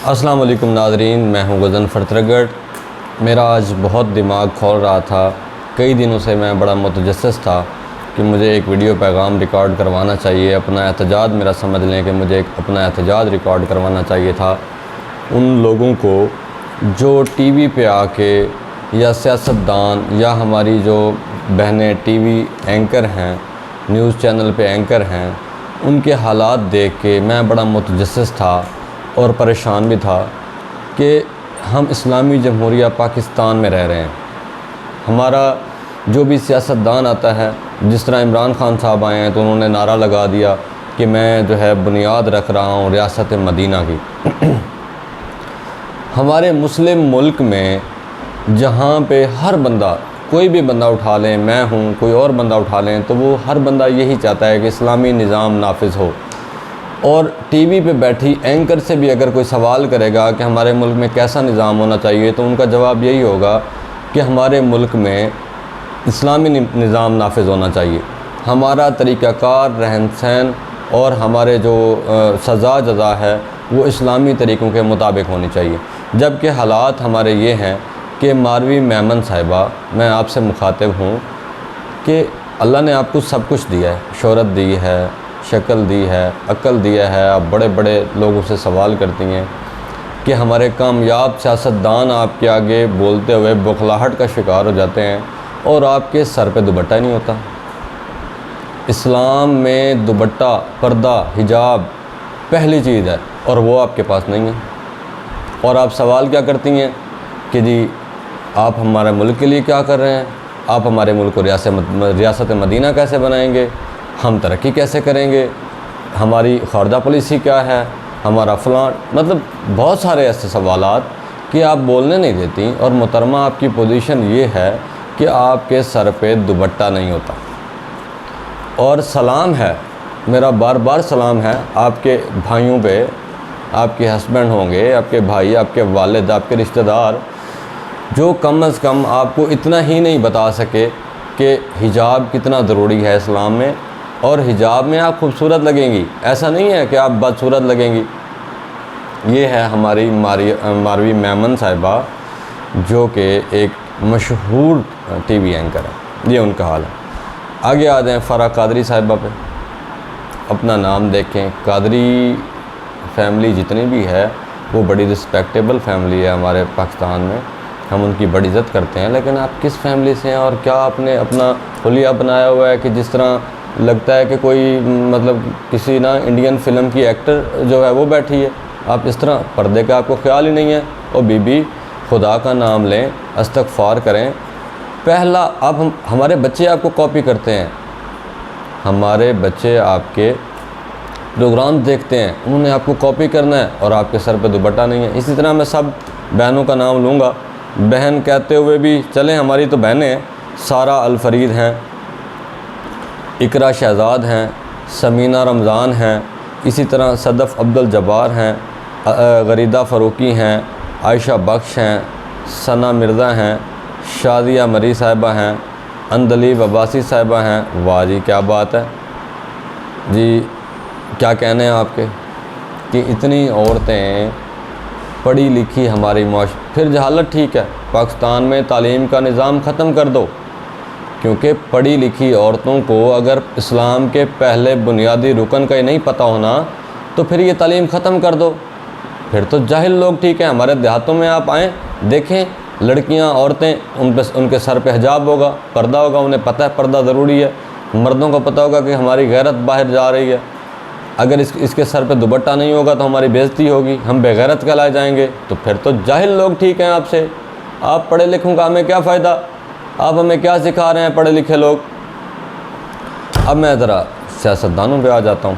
السلام علیکم ناظرین، میں ہوں غضنفر ترگڑ۔ میرا آج بہت دماغ کھول رہا تھا۔ کئی دنوں سے میں بڑا متجسس تھا کہ مجھے ایک ویڈیو پیغام ریکارڈ کروانا چاہیے، اپنا احتجاج میرا سمجھ لیں کہ مجھے اپنا احتجاج ریکارڈ کروانا چاہیے تھا ان لوگوں کو جو ٹی وی پہ آ کے یا سیاستدان یا ہماری جو بہنیں ٹی وی اینکر ہیں، نیوز چینل پہ اینکر ہیں، ان کے حالات دیکھ کے میں بڑا متجسس تھا اور پریشان بھی تھا کہ ہم اسلامی جمہوریہ پاکستان میں رہ رہے ہیں۔ ہمارا جو بھی سیاستدان آتا ہے، جس طرح عمران خان صاحب آئے ہیں تو انہوں نے نعرہ لگا دیا کہ میں جو ہے بنیاد رکھ رہا ہوں ریاست مدینہ کی۔ ہمارے مسلم ملک میں جہاں پہ ہر بندہ، کوئی بھی بندہ اٹھا لیں، میں ہوں، کوئی اور بندہ اٹھا لیں، تو وہ ہر بندہ یہی چاہتا ہے کہ اسلامی نظام نافذ ہو۔ اور ٹی وی پہ بیٹھی اینکر سے بھی اگر کوئی سوال کرے گا کہ ہمارے ملک میں کیسا نظام ہونا چاہیے، تو ان کا جواب یہی ہوگا کہ ہمارے ملک میں اسلامی نظام نافذ ہونا چاہیے۔ ہمارا طریقہ کار، رہن سہن اور ہمارے جو سزا جزا ہے وہ اسلامی طریقوں کے مطابق ہونی چاہیے۔ جبکہ حالات ہمارے یہ ہیں کہ ماروی میمن صاحبہ، میں آپ سے مخاطب ہوں کہ اللہ نے آپ کو سب کچھ دیا ہے، شہرت دی ہے، شکل دی ہے، عقل دیا ہے۔ آپ بڑے بڑے لوگوں سے سوال کرتی ہیں کہ ہمارے کامیاب سیاستدان آپ کے آگے بولتے ہوئے بخلاہٹ کا شکار ہو جاتے ہیں اور آپ کے سر پہ دوپٹہ نہیں ہوتا۔ اسلام میں دوپٹہ، پردہ، حجاب پہلی چیز ہے اور وہ آپ کے پاس نہیں ہے۔ اور آپ سوال کیا کرتی ہیں کہ جی آپ ہمارے ملک کے لیے کیا کر رہے ہیں؟ آپ ہمارے ملک کو ریاست مدینہ کیسے بنائیں گے؟ ہم ترقی کیسے کریں گے؟ ہماری خارجہ پالیسی کیا ہے؟ ہمارا فلاں، مطلب بہت سارے ایسے سوالات کہ آپ بولنے نہیں دیتی۔ اور محترمہ، آپ کی پوزیشن یہ ہے کہ آپ کے سر پہ دوپٹہ نہیں ہوتا۔ اور سلام ہے، میرا بار بار سلام ہے آپ کے بھائیوں پہ، آپ کے ہسبینڈ ہوں گے، آپ کے بھائی، آپ کے والد، آپ کے رشتہ دار، جو کم از کم آپ کو اتنا ہی نہیں بتا سکے کہ حجاب کتنا ضروری ہے اسلام میں، اور حجاب میں آپ خوبصورت لگیں گی، ایسا نہیں ہے کہ آپ بدصورت لگیں گی۔ یہ ہے ہماری ماروی میمن صاحبہ، جو کہ ایک مشہور ٹی وی اینکر ہے۔ یہ ان کا حال ہے۔ آگے آ جائیں فرح قادری صاحبہ پہ۔ اپنا نام دیکھیں، قادری فیملی جتنی بھی ہے وہ بڑی رسپیکٹیبل فیملی ہے ہمارے پاکستان میں، ہم ان کی بڑی عزت کرتے ہیں۔ لیکن آپ کس فیملی سے ہیں اور کیا آپ نے اپنا حلیہ بنایا ہوا ہے کہ جس طرح لگتا ہے کہ کوئی مطلب کسی انڈین فلم کی ایکٹر جو ہے وہ بیٹھی ہے؟ آپ اس طرح، پردے کا آپ کو خیال ہی نہیں ہے۔ اور بی بی، خدا کا نام لیں، استغفار کریں۔ پہلا، اب ہمارے بچے آپ کو کاپی کرتے ہیں، ہمارے بچے آپ کے پروگرام دیکھتے ہیں، انہوں نے آپ کو کاپی کرنا ہے اور آپ کے سر پہ دوپٹہ نہیں ہے۔ اسی طرح میں سب بہنوں کا نام لوں گا، بہن کہتے ہوئے بھی چلیں، ہماری تو بہنیں ہیں، سارہ الفرید ہیں، اقرا شہزاد ہیں، سمینہ رمضان ہیں، اسی طرح صدف عبدالجبار ہیں، غریدہ فاروقی ہیں، عائشہ بخش ہیں، ثنا مرزا ہیں، شادیہ مری صاحبہ ہیں، اندلیب عباسی صاحبہ ہیں۔ واہ جی، کیا بات ہے جی، کیا کہنے ہیں آپ کے کہ اتنی عورتیں پڑھی لکھی ہماری پھر جہالت ٹھیک ہے، پاکستان میں تعلیم کا نظام ختم کر دو، کیونکہ پڑھی لکھی عورتوں کو اگر اسلام کے پہلے بنیادی رکن کا ہی نہیں پتہ ہونا تو پھر یہ تعلیم ختم کر دو۔ پھر تو جاہل لوگ ٹھیک ہیں۔ ہمارے دیہاتوں میں آپ آئیں، دیکھیں لڑکیاں، عورتیں، ان کے سر پہ حجاب ہوگا، پردہ ہوگا، انہیں پتہ ہے پردہ ضروری ہے۔ مردوں کو پتہ ہوگا کہ ہماری غیرت باہر جا رہی ہے، اگر اس کے سر پہ دوپٹہ نہیں ہوگا تو ہماری بےعزتی ہوگی، ہم بے غیرت کہلائے جائیں گے۔ تو پھر تو جاہل لوگ ٹھیک ہیں آپ سے۔ آپ پڑھے لکھوں کا ہمیں کیا فائدہ؟ آپ ہمیں کیا سکھا رہے ہیں پڑھے لکھے لوگ؟ اب میں ذرا سیاستدانوں پہ آ جاتا ہوں۔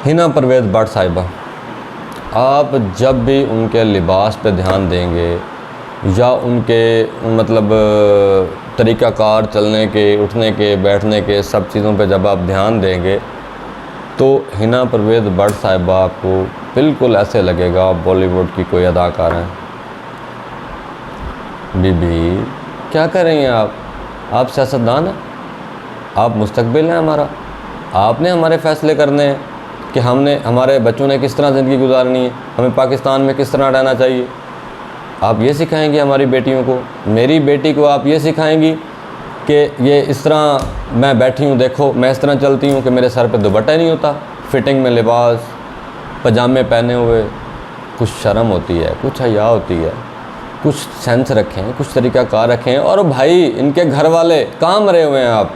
ہنا پرویز بٹ صاحبہ، آپ جب بھی ان کے لباس پہ دھیان دیں گے یا ان کے مطلب طریقہ کار، چلنے کے، اٹھنے کے، بیٹھنے کے، سب چیزوں پہ جب آپ دھیان دیں گے تو ہنا پرویز بٹ صاحبہ آپ کو بالکل ایسے لگے گا بالی ووڈ کی کوئی اداکار ہیں۔ بی بی، کیا کر رہی ہیں آپ سیاستدان ہیں، آپ مستقبل ہیں ہمارا، آپ نے ہمارے فیصلے کرنے ہیں۔ کہ ہمارے بچوں نے کس طرح زندگی گزارنی ہے، ہمیں پاکستان میں کس طرح رہنا چاہیے۔ آپ یہ سکھائیں گی ہماری بیٹیوں کو، میری بیٹی کو آپ یہ سکھائیں گی کہ یہ اس طرح میں بیٹھی ہوں، دیکھو میں اس طرح چلتی ہوں کہ میرے سر پہ دوپٹہ نہیں ہوتا، فٹنگ میں لباس، پجامے پہنے ہوئے۔ کچھ شرم ہوتی ہے، کچھ حیا ہوتی ہے، کچھ سینس رکھیں، کچھ طریقہ کار رکھیں۔ اور بھائی ان کے گھر والے کہاں مرے ہوئے ہیں، آپ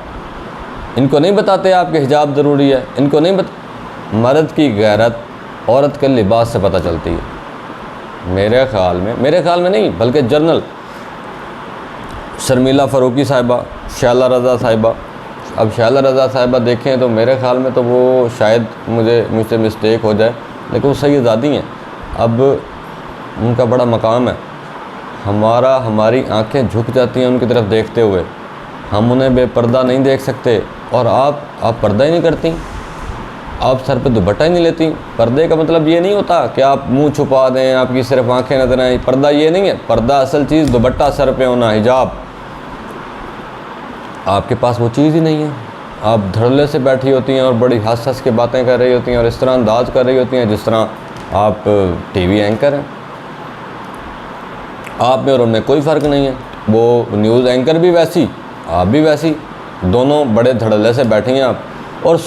ان کو نہیں بتاتے آپ کے حجاب ضروری ہے، ان کو نہیں مرد کی غیرت عورت کے لباس سے پتہ چلتی ہے۔ میرے خیال میں نہیں بلکہ جنرل شرمیلہ فاروقی صاحبہ، شائلہ رضا صاحبہ، اب شائلہ رضا صاحبہ دیکھیں تو میرے خیال میں تو وہ شاید مجھ سے مسٹیک ہو جائے، لیکن وہ سیدزادی ہیں، اب ان کا بڑا مقام ہے، ہماری آنکھیں جھک جاتی ہیں ان کی طرف دیکھتے ہوئے، ہم انہیں بے پردہ نہیں دیکھ سکتے، اور آپ پردہ ہی نہیں کرتی، آپ سر پہ دوپٹہ ہی نہیں لیتی۔ پردے کا مطلب یہ نہیں ہوتا کہ آپ منہ چھپا دیں، آپ کی صرف آنکھیں نظر آئیں، پردہ یہ نہیں ہے، پردہ اصل چیز دوپٹہ سر پہ ہونا، حجاب۔ آپ کے پاس وہ چیز ہی نہیں ہے، آپ دھڑلے سے بیٹھی ہوتی ہیں اور بڑی ہنس کے باتیں کر رہی ہوتی ہیں اور اس طرح انداز کر رہی ہوتی ہیں جس طرح آپ ٹی وی اینکر ہیں۔ آپ میں اور ان میں کوئی فرق نہیں ہے، وہ نیوز اینکر بھی ویسی، آپ بھی ویسی، دونوں بڑے دھڑلے سے بیٹھی ہیں آپ، اور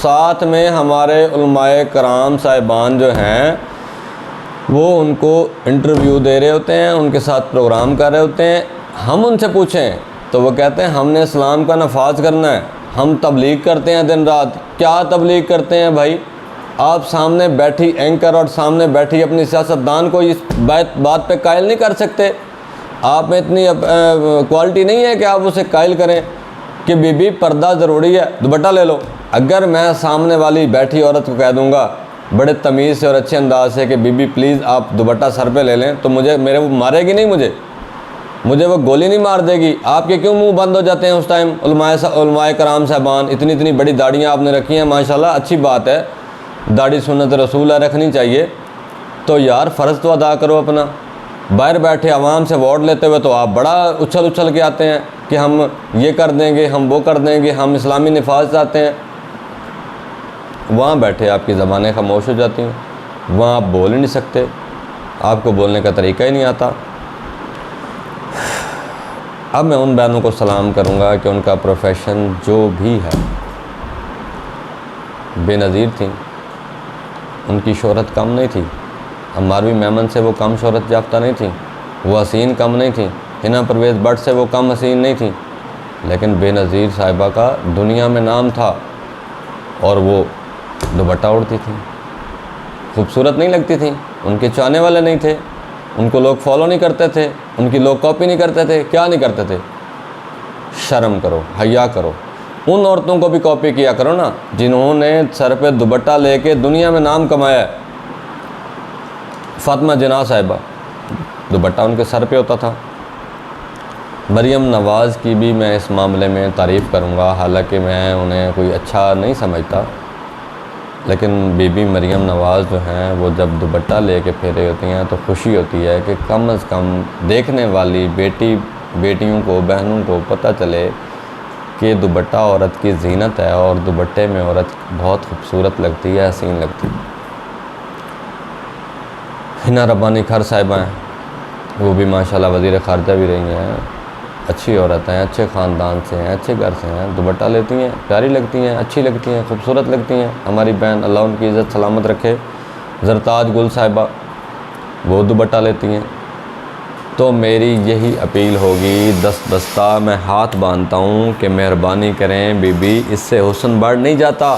ساتھ میں ہمارے علماء کرام صاحبان جو ہیں وہ ان کو انٹرویو دے رہے ہوتے ہیں، ان کے ساتھ پروگرام کر رہے ہوتے ہیں۔ ہم ان سے پوچھیں تو وہ کہتے ہیں ہم نے اسلام کا نفاذ کرنا ہے، ہم تبلیغ کرتے ہیں دن رات۔ کیا تبلیغ کرتے ہیں بھائی؟ آپ سامنے بیٹھی اینکر اور سامنے بیٹھی اپنی سیاستدان کو اس بات پہ قائل نہیں کر سکتے؟ آپ میں اتنی کوالٹی نہیں ہے کہ آپ اسے قائل کریں کہ بی بی پردہ ضروری ہے، دوپٹہ لے لو۔ اگر میں سامنے والی بیٹھی عورت کو کہہ دوں گا بڑے تمیز سے اور اچھے انداز سے کہ بی بی پلیز آپ دوپٹہ سر پہ لے لیں، تو میرے وہ مارے گی نہیں، مجھے وہ گولی نہیں مار دے گی۔ آپ کے کیوں منہ بند ہو جاتے ہیں اس ٹائم؟ علماء کرام صاحبان، اتنی بڑی داڑیاں آپ نے رکھی ہیں، ماشاءاللہ اچھی بات ہے، داڑھی سنت رسول ہے، رکھنی چاہیے، تو یار فرض تو ادا کرو اپنا۔ باہر بیٹھے عوام سے ووٹ لیتے ہوئے تو آپ بڑا اچھل کے آتے ہیں کہ ہم یہ کر دیں گے، ہم وہ کر دیں گے، ہم اسلامی نفاذ چاہتے ہیں۔ وہاں بیٹھے آپ کی زبانیں خاموش ہو جاتی ہیں، وہاں آپ بول ہی نہیں سکتے، آپ کو بولنے کا طریقہ ہی نہیں آتا۔ اب میں ان بہنوں کو سلام کروں گا کہ ان کا پروفیشن جو بھی ہے بے نظیر تھیں، ان کی شہرت کم نہیں تھی، ہماروی میمن سے وہ کم شہرت یافتہ نہیں تھیں، وہ حسین کم نہیں تھیں، حنا پرویز بٹ سے وہ کم حسین نہیں تھیں، لیکن بے نظیر صاحبہ کا دنیا میں نام تھا اور وہ دوپٹہ اڑتی تھیں، خوبصورت نہیں لگتی تھیں، ان کے چاہنے والے نہیں تھے، ان کو لوگ فالو نہیں کرتے تھے، ان کی لوگ کاپی نہیں کرتے تھے، کیا نہیں کرتے تھے؟ شرم کرو، حیا کرو، ان عورتوں کو بھی کاپی کیا کرو نا جنہوں نے سر پہ دوپٹہ لے کے دنیا میں نام کمایا ہے۔ فاطمہ جناح صاحبہ، دوپٹہ ان کے سر پہ ہوتا تھا۔ مریم نواز کی بھی میں اس معاملے میں تعریف کروں گا، حالانکہ میں انہیں کوئی اچھا نہیں سمجھتا، لیکن بی بی مریم نواز جو ہیں وہ جب دوپٹہ لے کے پھیرے ہوتی ہیں تو خوشی ہوتی ہے کہ کم از کم دیکھنے والی بیٹیوں کو، بہنوں کو پتہ چلے کہ دوپٹہ عورت کی زینت ہے اور دوپٹے میں عورت بہت خوبصورت لگتی ہے، حسین لگتی ہے۔ حنا ربانی کھر صاحبہ ہیں، وہ بھی ماشاءاللہ وزیر خارجہ بھی رہی ہیں، اچھی عورت ہیں، اچھے خاندان سے ہیں، اچھے گھر سے ہیں، دوپٹہ لیتی ہیں، پیاری لگتی ہیں، اچھی لگتی ہیں، خوبصورت لگتی ہیں۔ ہماری بہن اللہ ان کی عزت سلامت رکھے، زرتاج گل صاحبہ، وہ دوپٹہ لیتی ہیں۔ تو میری یہی اپیل ہوگی، دستہ میں ہاتھ باندھتا ہوں کہ مہربانی کریں بی بی، اس سے حسن بڑھ نہیں جاتا،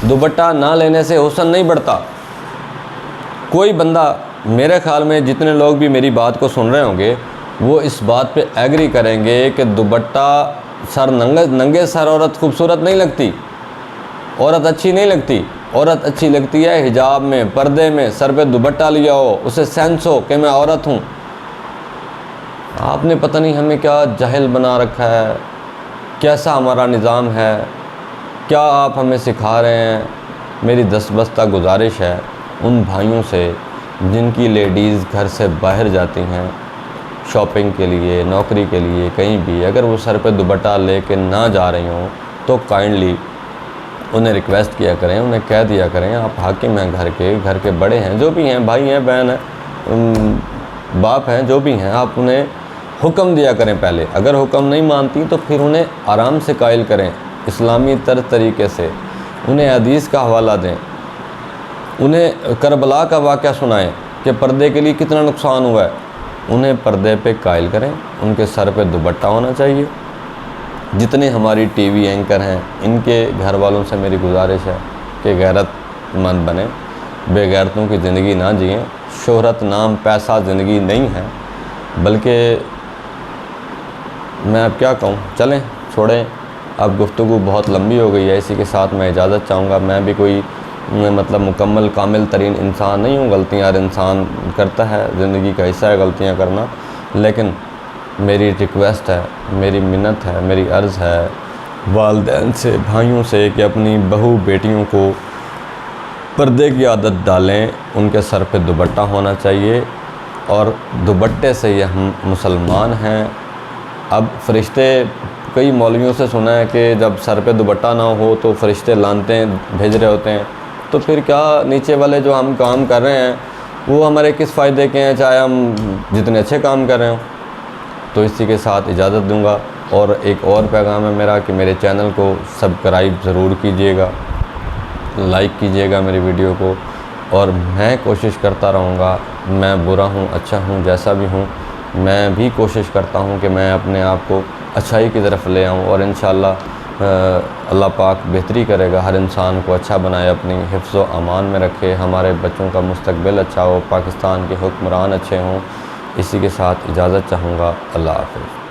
دوپٹہ نہ لینے سے حسن نہیں بڑھتا۔ کوئی بندہ، میرے خیال میں جتنے لوگ بھی میری بات کو سن رہے ہوں گے وہ اس بات پہ ایگری کریں گے کہ دوپٹہ ننگے سر عورت خوبصورت نہیں لگتی، عورت اچھی نہیں لگتی، عورت اچھی لگتی ہے حجاب میں، پردے میں، سر پہ دوپٹہ لیا ہو، اسے سینس ہو کہ میں عورت ہوں۔ آپ نے پتہ نہیں ہمیں کیا جاہل بنا رکھا ہے، کیسا ہمارا نظام ہے، کیا آپ ہمیں سکھا رہے ہیں۔ میری دستبستہ گزارش ہے ان بھائیوں سے جن کی لیڈیز گھر سے باہر جاتی ہیں شاپنگ کے لیے، نوکری کے لیے، کہیں بھی، اگر وہ سر پہ دوپٹہ لے کے نہ جا رہی ہوں تو کائنڈلی انہیں ریکویسٹ کیا کریں، انہیں کہہ دیا کریں آپ حاکم ہیں گھر کے بڑے ہیں، جو بھی ہیں، بھائی ہیں، بہن ہیں، باپ ہیں، جو بھی ہیں، آپ انہیں حکم دیا کریں پہلے۔ اگر حکم نہیں مانتی تو پھر انہیں آرام سے قائل کریں، اسلامی طریقے سے انہیں حدیث کا حوالہ دیں، انہیں کربلا کا واقعہ سنائیں کہ پردے کے لیے کتنا نقصان ہوا ہے، انہیں پردے پہ قائل کریں، ان کے سر پہ دوپٹہ ہونا چاہیے۔ جتنے ہماری ٹی وی اینکر ہیں ان کے گھر والوں سے میری گزارش ہے کہ غیرت مند بنیں، بے غیرتوں کی زندگی نہ جئیں۔ شہرت، نام، پیسہ زندگی نہیں ہے، بلکہ میں اب کیا کہوں، چلیں چھوڑیں، اب گفتگو بہت لمبی ہو گئی ہے، اسی کے ساتھ میں اجازت چاہوں گا۔ میں بھی کوئی مطلب مکمل کامل ترین انسان نہیں ہوں، غلطیاں ہر انسان کرتا ہے، زندگی کا حصہ ہے غلطیاں کرنا، لیکن میری ریکویسٹ ہے، میری منت ہے، میری عرض ہے والدین سے، بھائیوں سے کہ اپنی بہو بیٹیوں کو پردے کی عادت ڈالیں، ان کے سر پہ دوپٹہ ہونا چاہیے، اور دوپٹے سے یہ ہم مسلمان ہیں۔ اب فرشتے، کئی مولویوں سے سنا ہے کہ جب سر پہ دوپٹہ نہ ہو تو فرشتے لانتیں بھیج رہے ہوتے ہیں، تو پھر کیا نیچے والے جو ہم کام کر رہے ہیں وہ ہمارے کس فائدے کے ہیں، چاہے ہم جتنے اچھے کام کر رہے ہوں۔ تو اسی کے ساتھ اجازت دوں گا، اور ایک اور پیغام ہے میرا کہ میرے چینل کو سبسکرائب ضرور کیجئے گا، لائک کیجئے گا میری ویڈیو کو، اور میں کوشش کرتا رہوں گا، میں برا ہوں اچھا ہوں جیسا بھی ہوں، میں بھی کوشش کرتا ہوں کہ میں اپنے آپ کو اچھائی کی طرف لے آؤں، اور انشاءاللہ اللہ پاک بہتری کرے گا، ہر انسان کو اچھا بنائے، اپنی حفظ و امان میں رکھے، ہمارے بچوں کا مستقبل اچھا ہو، پاکستان کے حکمران اچھے ہوں۔ اسی کے ساتھ اجازت چاہوں گا، اللہ حافظ۔